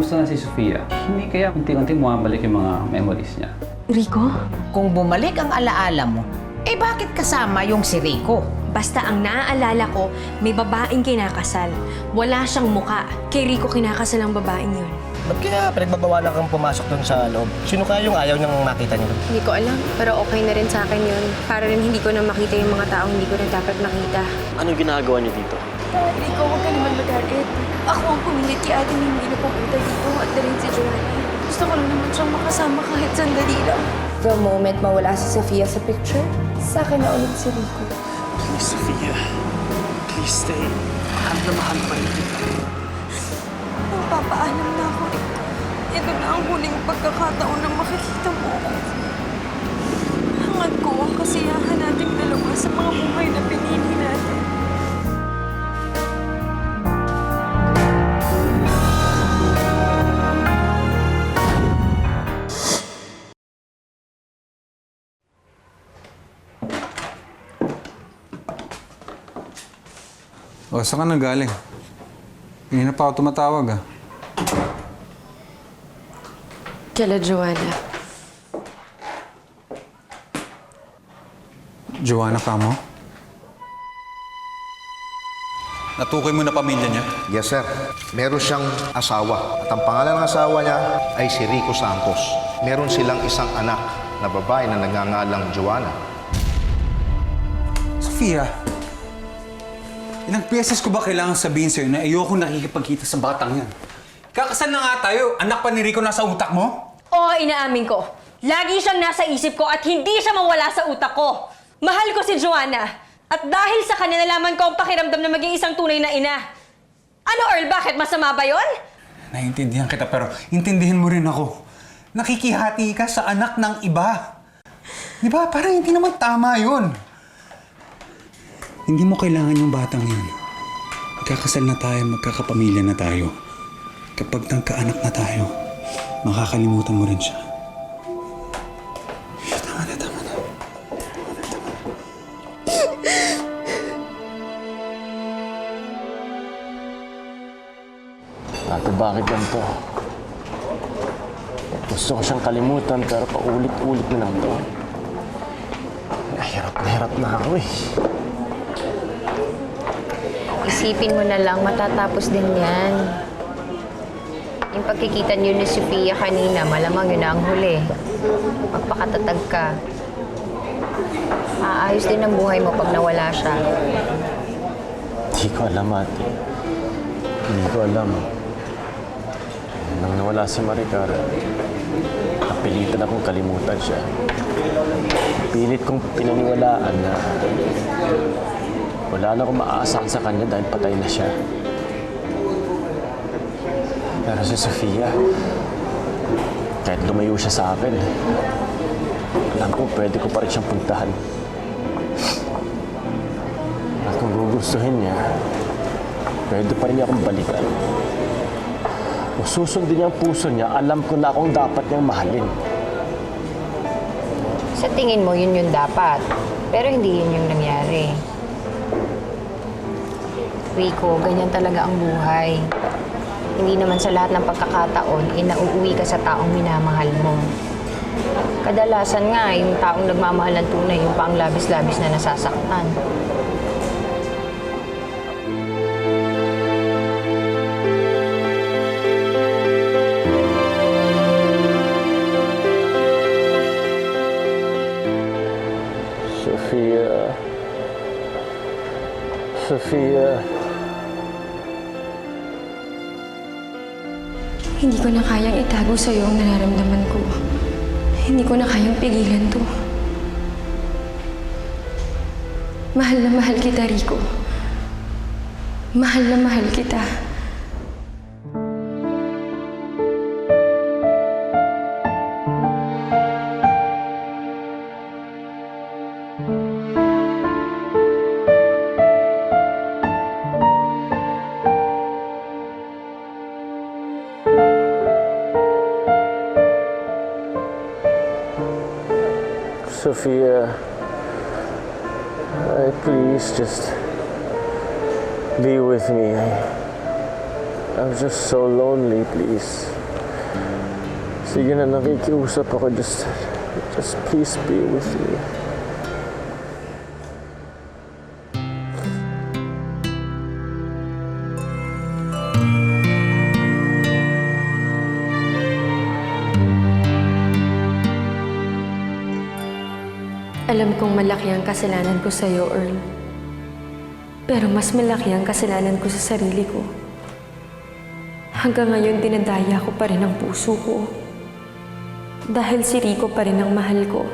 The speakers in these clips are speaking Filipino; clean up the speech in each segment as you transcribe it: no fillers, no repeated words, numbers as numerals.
kamusta na si Sofia? Hindi kaya unti-unti bumabalik yung mga memories niya? Rico? Kung bumalik ang alaala mo, eh bakit kasama yung si Rico? Basta ang naaalala ko, may babaeng kinakasal. Wala siyang muka. Kay Rico kinakasal ang babaeng yun. Ba't kaya pinagbabawalan kang pumasok doon sa loob? Sino kaya yung ayaw niyang makita niyo? Hindi ko alam, pero okay na rin sa akin yun. Para rin hindi ko na makita yung mga taong hindi ko na dapat makita. Anong ginagawa niyo dito? Rico, huwag ka naman magalit. Ako ang pumilit kay Ate na hindi na pupunta dito at na rin si Joanna. Gusto ko lang naman siyang makasama kahit sandali lang. The moment mawala si Sofia sa picture, sa akin na ulit si Rico. Please, Sofia. Please stay. Mahal na mahal pa rin kita. Magpapaalam na ako, Rico. Ito na ang huling pagkakataon na makikita mo ako. Hangad ko ang kasiyahan nating dalawa sa mga buhay na pinili natin. O, saan ka nanggaling? Kanina pa ako tumatawag, ah. Kala Joanna. Joanna ka mo? Natukoy mo na pamilya niya? Yes, sir. Meron siyang asawa. At ang pangalan ng asawa niya ay si Rico Santos. Meron silang isang anak na babae na nagngangalang Joanna. Sofia, ilang beses ko ba kailangan sabihin sa'yo na ayoko nakikipagkita sa batang yan? Kakasal na nga tayo. Anak pa ni Rico nasa utak mo? Oo, inaamin ko. Lagi siyang nasa isip ko at hindi siya mawala sa utak ko. Mahal ko si Joanna. At dahil sa kanya nalaman ko ang pakiramdam na maging isang tunay na ina. Ano, Earl? Bakit? Masama ba yon? Naiintindihan kita pero intindihin mo rin ako. Nakikihati ka sa anak ng iba. Di ba? Parang hindi naman tama yun. Hindi mo kailangan yung batang yan. Magkakasal na tayo, magkakapamilya na tayo. Kapag nagkaanak na tayo, makakalimutan mo rin siya. Tama na, tama na. Ate, bakit ganito? Gusto ko siyang kalimutan pero paulit-ulit na lang to. Hirap na ako eh. Isipin mo na lang, matatapos din yan. Yung pagkikita niyo ni Sofia kanina, malamang yun na ang huli. Magpakatatag ka. Aayos din ang buhay mo pag nawala siya. Hindi ko alam, ate. Hindi ko alam. Nang nawala si Maricar, napilitan akong kalimutan siya. Pilit kong pinaniwalaan na wala na akong maaasahan sa kanya dahil patay na siya. Pero si Sofia, kahit lumayo siya sa akin, alam ko pwede ko pa rin siyang puntahan. At kung gugustuhin niya, pwede pa rin niya akong balikan. Kung susundin niya ang puso niya, alam ko na akong dapat niyang mahalin. Sa tingin mo, yun yung dapat. Pero hindi yun yung nangyari. Rico, ganyan talaga ang buhay. Hindi naman sa lahat ng pagkakataon, nauuwi ka sa taong minamahal mo. Kadalasan nga, yung taong nagmamahal ng tunay, yung paang labis-labis na nasasaktan. Sofia. Hindi ko na kayang itago sa'yo ang nararamdaman ko. Hindi ko na kayang pigilan to. Mahal na mahal kita, Rico. Mahal na mahal kita. Sofia, please just be with me. I'm just so lonely, please. Sige na, nakikiusap ako. Just please be with me. Alam kong malaki ang kasalanan ko sa'yo, Earl. Pero mas malaki ang kasalanan ko sa sarili ko. Hanggang ngayon, dinadaya ko pa rin ang puso ko. Dahil si Rico pa rin ang mahal ko.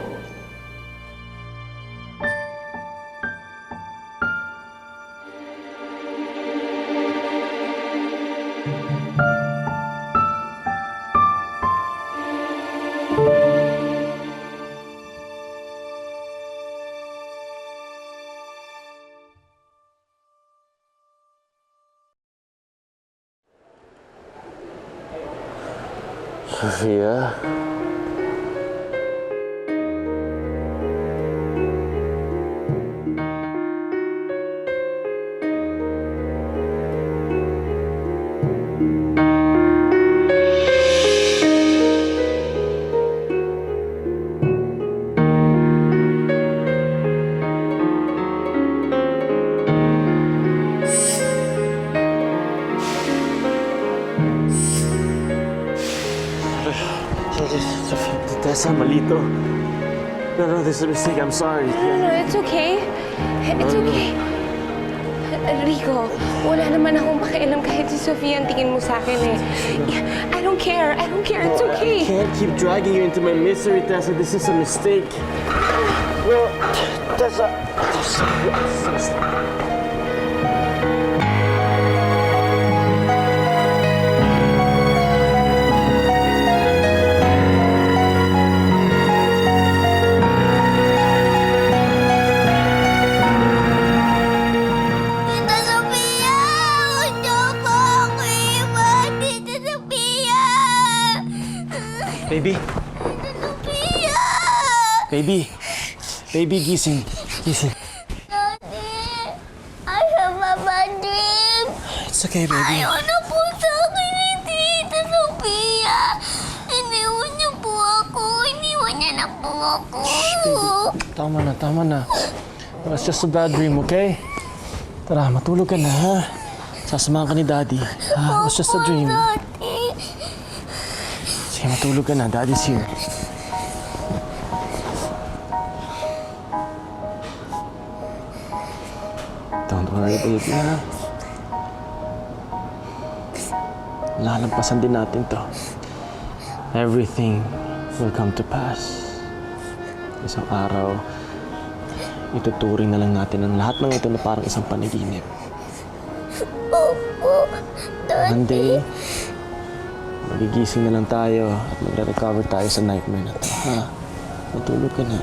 Sophia? Tessa, malito. No, this is a mistake. I'm sorry. No, it's okay. It's okay. Rico, wala naman akong pakialam kahit si Sofia ang tingin mo sa akin eh. I don't care. I don't care. It's okay. I can't keep dragging you into my misery, Tessa. This is a mistake. Well, Tessa. Tita Sofia! Huwag niyo po ako iwan! Tita Sofia! Baby. Tita Sofia! Baby. Baby, gising. Gising. Daddy! I have a bad dream! It's okay, baby. Ayaw na po sa akin ni Tita Sofia! Iniwan niyo po ako! Iniwan niya na po ako! Tama na, tama na. Well, it's just a bad dream, okay? Tara, matulog ka na, ha? Sasamahan ka ni Daddy. Ha? It's just a dream. Daddy! Sige, matulog ka na. Daddy's here. Don't worry, baby, ha? Lalampasan din natin to. Everything will come to pass. Isang araw, ituturing na lang natin ang lahat ng ito na parang isang panaginip. Opo, Daddy. One day, magigising na lang tayo at magre-recover tayo sa nightmare na to, ha? Matulog ka na.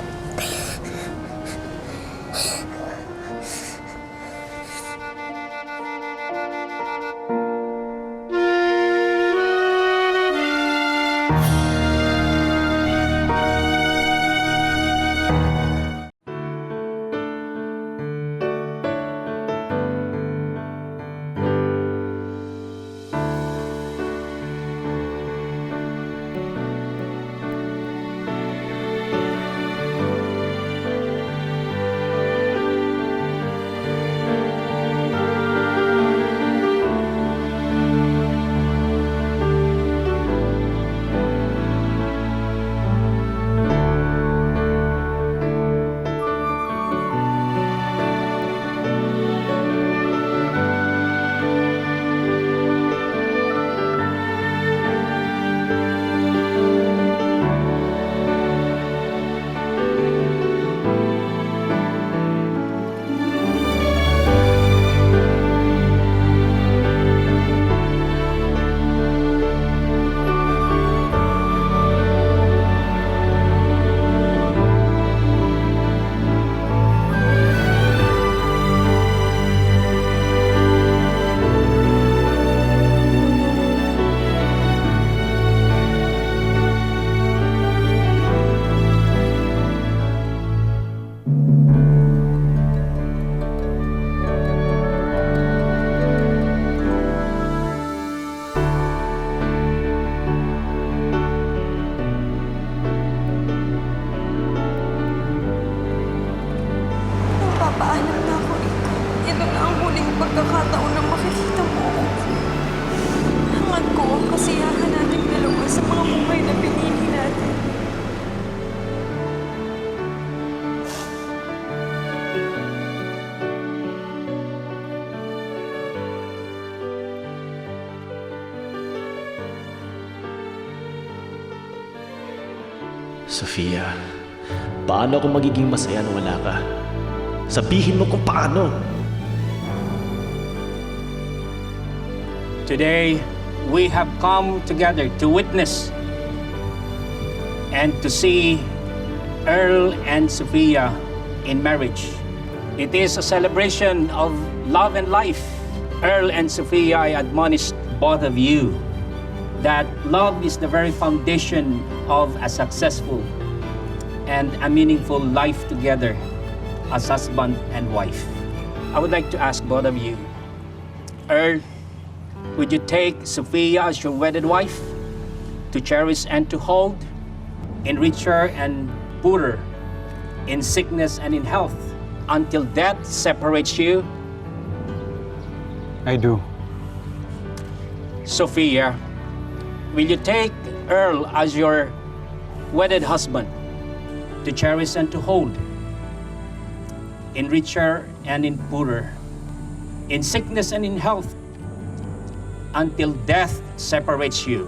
Sofia, paano ako magiging masaya na wala ka? Sabihin mo kung paano. Today, we have come together to witness and to see Earl and Sophia in marriage. It is a celebration of love and life. Earl and Sophia, I admonish both of you that love is the very foundation of a successful and a meaningful life together as husband and wife. I would like to ask both of you, Earl, would you take Sophia as your wedded wife to cherish and to hold, enrich her and put her in sickness and in health until death separates you? I do. Sophia, will you take Earl as your wedded husband to cherish and to hold, enrich her and in put her in sickness and in health until death separates you?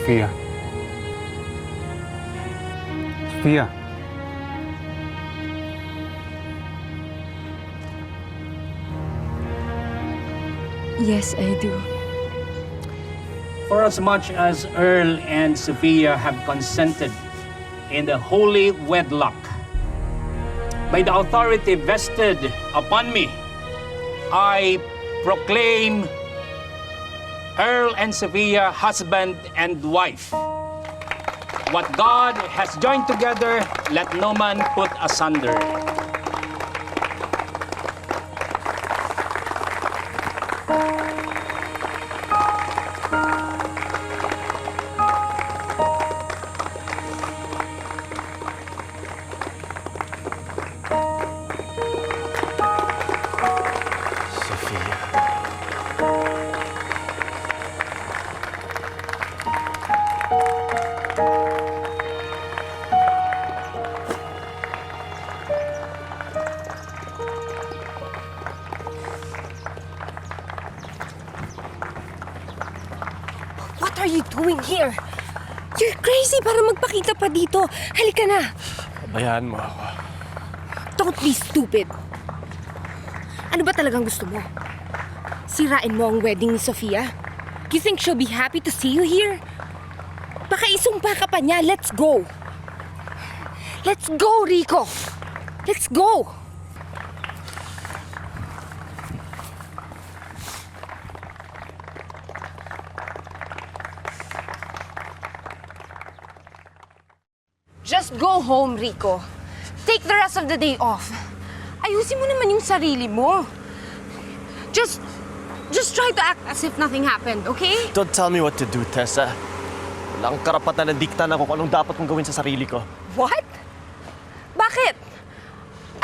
Sophia. Sophia. Yes, I do. For as much as Earl and Sophia have consented in the holy wedlock, by the authority vested upon me, I proclaim Earl and Sophia husband and wife. What God has joined together, let no man put asunder. What are you doing here? You're crazy para magpakita pa dito. Halika na. Pabayaan mo ako. Don't be stupid. Ano ba talagang gusto mo? Sirain mo ang wedding ni Sofia? You think she'll be happy to see you here? Baka isumpa ka pa niya. Let's go. Let's go, Rico. Let's go. Just go home, Rico. Take the rest of the day off. Ayusin mo naman yung sarili mo. Just try to act as if nothing happened, okay? Don't tell me what to do, Tessa. Wala akong karapatan na diktan ako kung anong dapat kong gawin sa sarili ko. What? Bakit?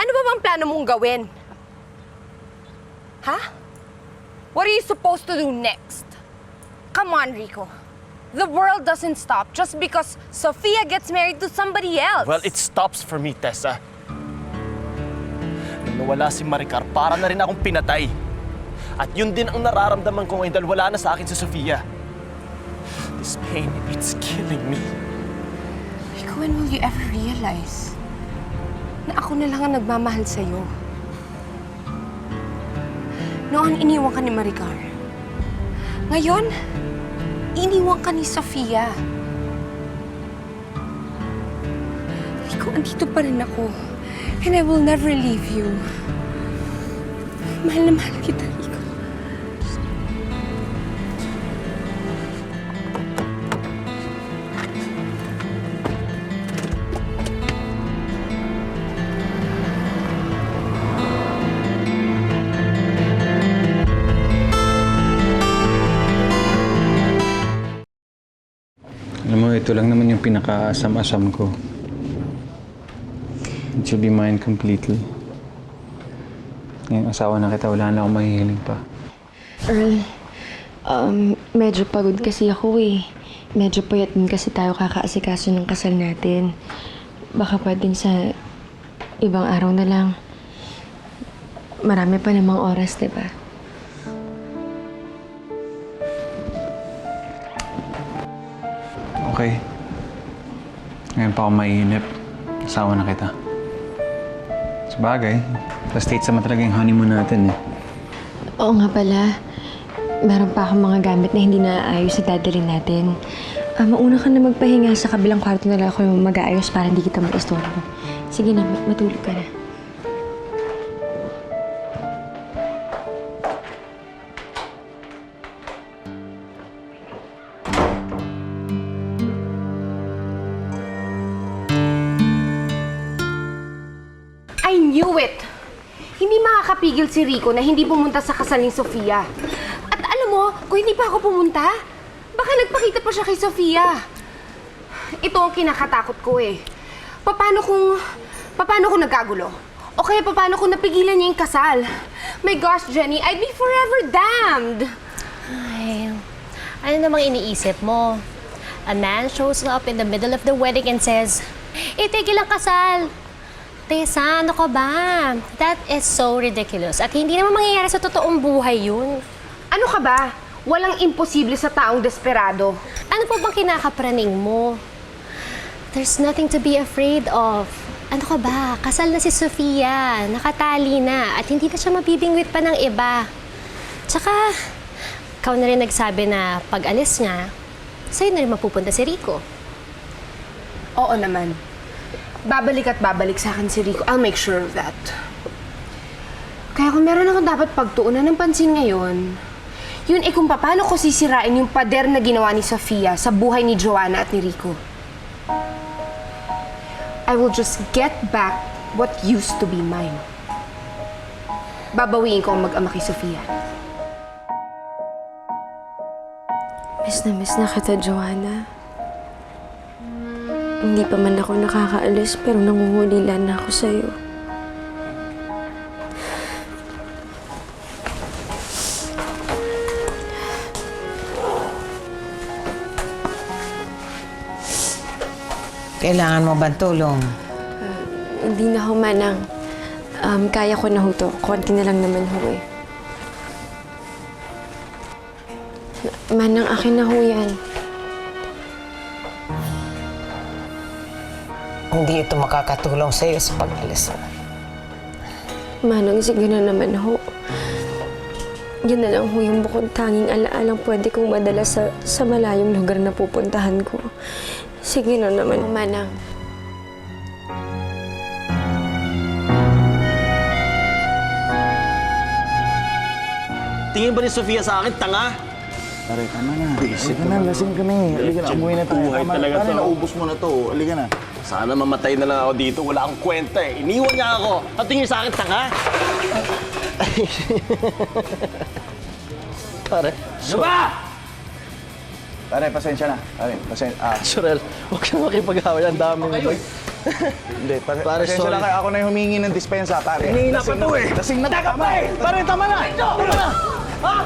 Ano ba bang plano mong gawin? Ha? What are you supposed to do next? Come on, Rico. The world doesn't stop just because Sophia gets married to somebody else. Well, it stops for me, Tessa. Nung nawala si Maricar, para na rin akong pinatay. At yun din ang nararamdaman ko ngayon dahil wala na sa akin si Sophia. This pain, it's killing me. Rico, when will you ever realize na ako na lang ang nagmamahal sa'yo? Noon, iniwan ka ni Maricar. Ngayon, iniwan ka ni Sophia. Rico, andito pa rin ako. And I will never leave you. Mahal na mahal kita, Rico. Alam mo, ito lang naman yung pinaka-asam-asam ko. It should be mine completely. Ngayong asawa na kita, wala na akong mahihiling pa. Earl, medyo pagod kasi ako eh. Medyo payat din kasi tayo kakaasikaso ng kasal natin. Baka pwedeng sa ibang araw na lang. Marami pa namang oras, diba? Okay. Ngayon pa ako maiinip. Asawa na kita. Sabagay, sa States naman talaga yung honeymoon natin eh. Oo nga pala. Meron pa akong mga gamit na hindi naaayos sa dadalhin natin. Mauna ka na magpahinga sa kabilang kwarto na lang ako yung mag-aayos para hindi kita ma-istorbo. Sige na, matulog ka na. I knew it! Hindi makakapigil si Rico na hindi pumunta sa kasal ni Sofia. At alam mo, kung hindi pa ako pumunta, baka nagpakita pa siya kay Sofia. Ito ang kinakatakot ko eh. Paano kung nagkagulo? O kaya paano kung napigilan niya yung kasal? My gosh, Jenny, I'd be forever damned! Ay, ano namang iniisip mo? A man shows up in the middle of the wedding and says, "Itigil ang kasal!" Tessa, ano ka ba? That is so ridiculous. At hindi naman mangyayari sa totoong buhay yun. Ano ka ba? Walang imposible sa taong desperado. Ano pa bang kinakapraning mo? There's nothing to be afraid of. Ano ka ba? Kasal na si Sofia. Nakatali na. At hindi na siya mabibingwit pa ng iba. Tsaka, ikaw na rin nagsabi na pag alis niya, sa'yo na rin mapupunta si Rico. Oo naman. Babalik at babalik sa akin si Rico. I'll make sure of that. Kaya kung meron ako dapat pagtuunan ng pansin ngayon, yun eh kung paano ko sisirain yung pader na ginawa ni Sofia sa buhay ni Joanna at ni Rico. I will just get back what used to be mine. Babawiin ko ang mag-ama kay Sofia. Miss na kita, Joanna. Hindi pa man ako nakakaalis pero nangungulila na ako sa'yo. Kailangan mo ba tulong? Hindi na ho, Manang. Kaya ko na ho to. Konti na lang naman ho eh. Manang, akin na ho yan. Hindi ito makakatulong sa'yo sa pag-alis mo. Manang, sige na naman ho. Yan na lang ho yung bukod tanging alaalang pwede kong madala sa malayong lugar na pupuntahan ko. Sige na naman, Manang. Tingin ba ni Sofia sa akin, tanga? Pare, tama na. Halika na, lasing kami. Halika na, umuwi na tayo. Buhay talaga to. Naubos mo na to. Halika na. Sana mamatay na lang ako dito. Wala akong kwenta eh. Iniwan niya ako. At tingin sa akin, tanga? Pare. Ano ba? Pare, pasensya na. Pare, pasensya. Shurel, huwag kang makipag-away. Ang dami mo. Hindi, pare, pasensya sorry. lang kayo. Ako na yung humingi ng dispensa, pare. Hinihina pa to eh. Lasing na. Tama eh. Pare, tama na. Tama na. Ha?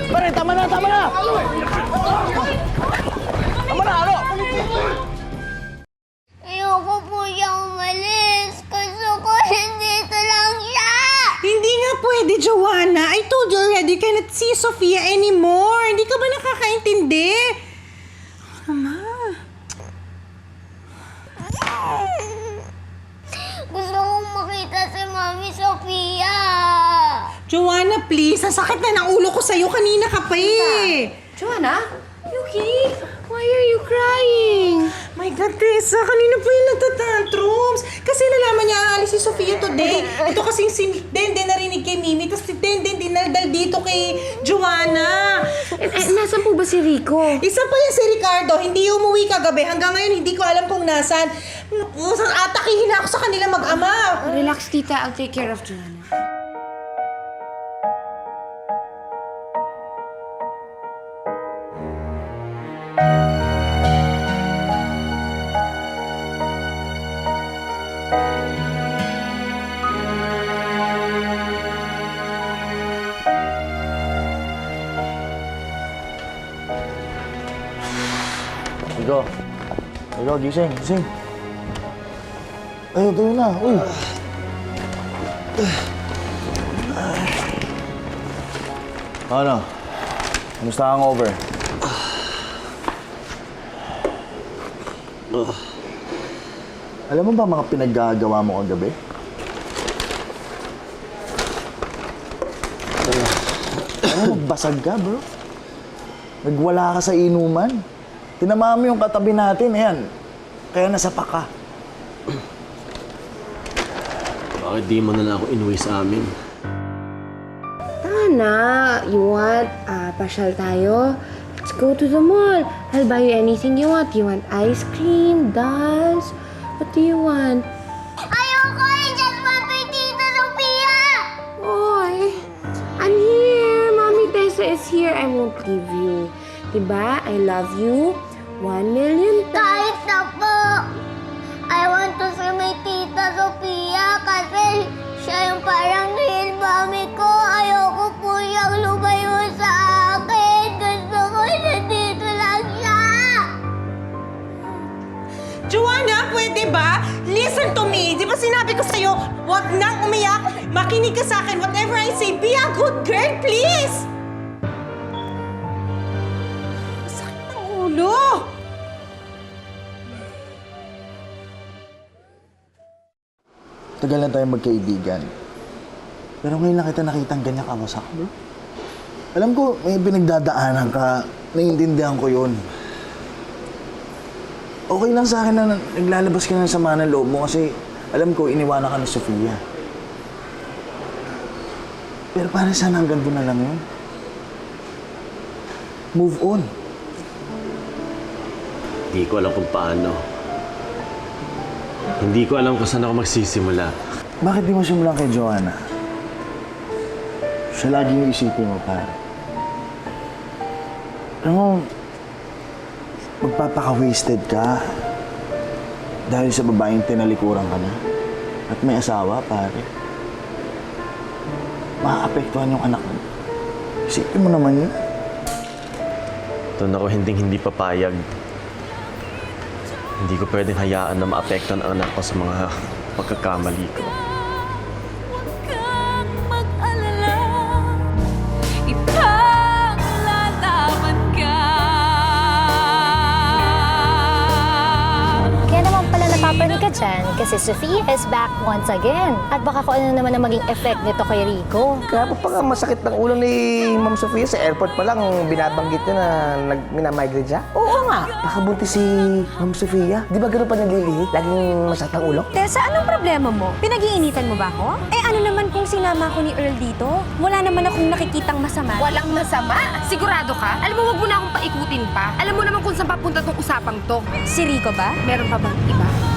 Pare, tama na, tama na. Tama na, ano? Ayoko po siya umalis. Gusto ko nandito lang siya. Hindi nga pwede, Joanna. I told you already, you cannot see Sofia anymore. Hindi ka ba nakakaintindi? Mama. Gusto kong makita si Mami Sofia. Joanna, please. Ang sakit na ng ulo ko sa'yo. Kanina ka pa eh. Joanna? Yuki? Why are you crying? My God, Tessa. Kanina pa yung nagtatantrums. Kasi nalaman niya aalis si Sofia today. Ito kasing si Denden narinig kay Mimi. Tapos si Denden dinaldal dito kay Joanna. Nasaan po ba si Rico? Isa pa yan si Ricardo. Hindi umuwi kagabi. Hanggang ngayon, hindi ko alam kung nasaan. Atakihin na ako sa kanila mag-ama. Relax, tita. I'll take care of Joanna. Rico. Rico, gising, gising. Ay, tayo na. Uy. Ano? Kamusta ang over? Alam mo ba mga pinaggagawa mo kagabi? Ano, magbasag ka, bro? Nagwala ka sa inuman. Tinamaan mo yung katabi natin, ayan. Kaya nasapa ka. Bakit di mo na lang ako inuwi sa amin? Tara na. You want, pasyal tayo? Let's go to the mall. I'll buy you anything you want. You want ice cream, dolls? What do you want? Ayoko! I just want to Tita Sophia! Oy, I'm here. Mommy Tessa is here. I won't leave you. Diba? I love you. 1 million times. Kahit na po! I want to see my Tita Sophia kasi siya yung parang real mommy ko. Ayoko po siyang lumayo sa akin. Gusto ko nandito lang siya. Joanna, pwede ba? Listen to me. Di ba sinabi ko sa'yo, huwag nang umiyak. Makinig ka sa akin. Whatever I say, be a good girl, please. Masakit ng ulo. Tagal na tayo magkaibigan. Pero ngayon lang kita nakitang ganyan ka wasak, bro. Alam ko, may pinagdadaanan ka. Naiintindihan ko yun. Okay lang sa akin na naglalabas ka ng sama ng loob mo kasi alam ko, iniwanan ka ni Sofia. Pero para sana hanggang doon na lang yun. Move on. Hindi ko alam kung paano. Hindi ko alam kung saan ako magsisimula. Bakit di mo simulan kay Joanna? Siya lagi yung isipin mo, pare. Alam mo, magpapaka-wasted ka dahil sa babaeng tinalikuran ka na at may asawa, pare. Maaapektuhan yung anak mo. Isipin mo naman yun. Doon ako hindi papayag. Hindi ko pwedeng hayaan na maapektuhan ang anak ko sa mga pagkakamali ko. Papanig ka dyan kasi Sofia is back once again. At baka kung ano naman ang maging effect nito kay Rico. Kaya pa nga masakit ng ulo ni Ma'am Sofia. Sa airport pa lang, binabanggit niya na minamigrate siya. Oo nga. Nakabuntis si Ma'am Sofia. Di ba gano'n pa naglilihi? Laging masakit ang ulo? Tessa, anong problema mo? Pinag-iinitan mo ba ako? Eh ano naman kung sinama ko ni Earl dito? Wala naman akong nakikitang masama. Walang masama. Sigurado ka? Alam mo, wag mo na akong paikutin pa. Alam mo naman kung saan papunta tong usapang to. Si Rico ba? Meron pa bang iba?